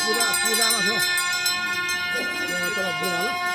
पूजामा थियो तर बुढालाई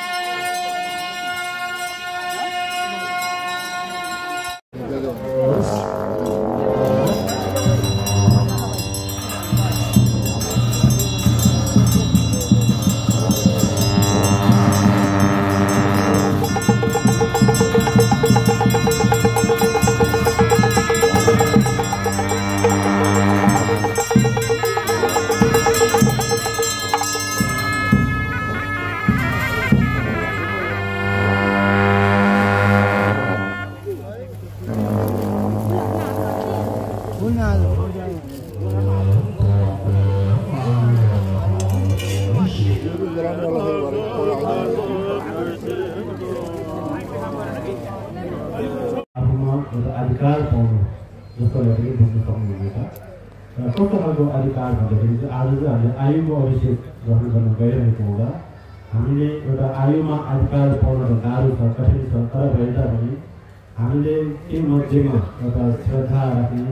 अधिकार पाउनु जसको लागि बुझ्न सक्नुहुनेछ र कस्तो खालको अधिकार भन्दाखेरि चाहिँ आज चाहिँ हामीले आयुको अभिषेक ग्रहण गर्न गइरहेको हुँदा हामीले एउटा आयुमा अधिकार पाउन त गाह्रो छ कठिन छ तर भए तापनि हामीले के मध्येमा एउटा श्रद्धा राख्ने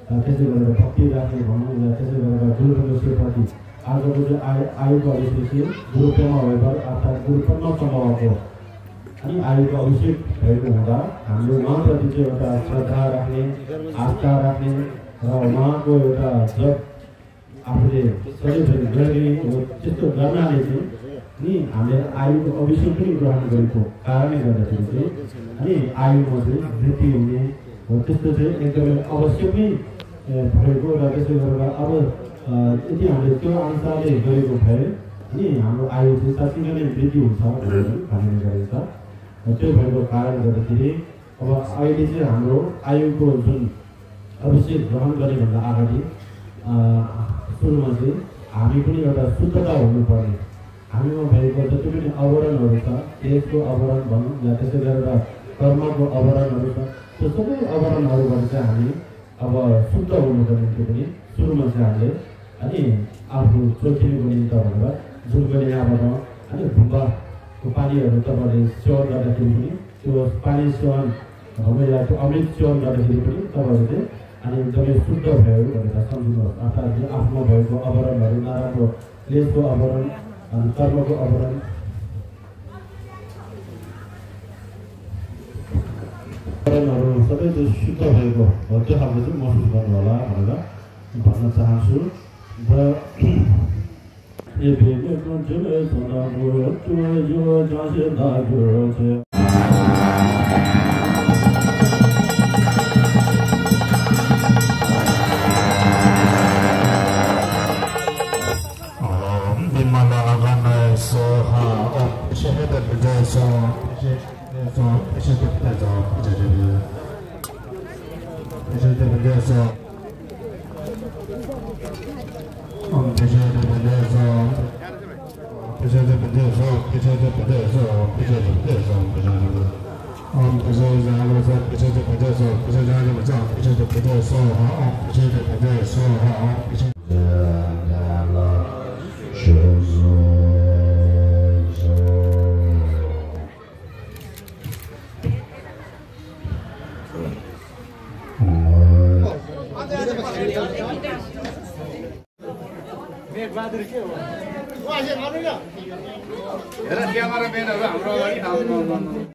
त्यसै गरेर भक्ति राख्ने भनौँ या त्यसै गरेर गुरुप्रति आजको चाहिँ आयुको अभिषेक चाहिँ गुरुत्वमा भएर अर्थात् गुरुत्वमासम्मको अनि आयुको अभिषेक भएको हुँदा हामीले उहाँप्रति चाहिँ एउटा श्रद्धा राख्ने आस्था राख्ने र उहाँको एउटा जब आफूले सधैँभरि गर्ने त्यस्तो गर्नाले चाहिँ नि हामीले आयुको अभिषेक पनि ग्रहण गरेको कारणले गर्दाखेरि चाहिँ अनि आयुमा चाहिँ वृद्धि हुने हो त्यस्तो चाहिँ एकदमै आवश्यकै भएको र त्यसले गर्दा अब यदि हामीले त्यो अनुसारले गरेको भए अनि हाम्रो आयु चाहिँ साँच्चै नै वृद्धि हुन्छ भन्ने गरिन्छ त्यो भएको कारणले गर्दाखेरि अब अहिले चाहिँ हाम्रो आयुको जुन अभिषेक ग्रहण गरेभन्दा अगाडि सुरुमा चाहिँ हामी पनि एउटा शुद्धता हुनुपर्ने हामीमा भएको जति पनि आवरणहरू छ त्यसको आवरण भनौँ या त्यसै गरेर कर्मको आवरणहरू छ त्यो सबै आवरणहरूबाट चाहिँ हामी अब शुद्ध हुनुको निम्ति पनि सुरुमा चाहिँ हामीले अनि आफू जोखिनुको निम्ति भनेर जुन पनि यहाँबाट अनि ढुङ्गाको पानीहरू तपाईँले सेवन गर्दाखेरि पनि त्यो पानी सेवन या त्यो अमृत सेवन गर्दाखेरि पनि तपाईँहरू चाहिँ अनि एकदमै शुद्ध भयो भनेर सम्झिनुहोस् अर्थात् आफ्नो भएको आवरणहरू नराम्रो क्लेशको आवरण अनि कर्मको आवरण सबै त्यो शुद्ध भएको हो त्यो खालको चाहिँ महसुस गर्नु होला भनेर भन्न चाहन्छु र हेर क्यामेराम्यानहरू हाम्रो अगाडि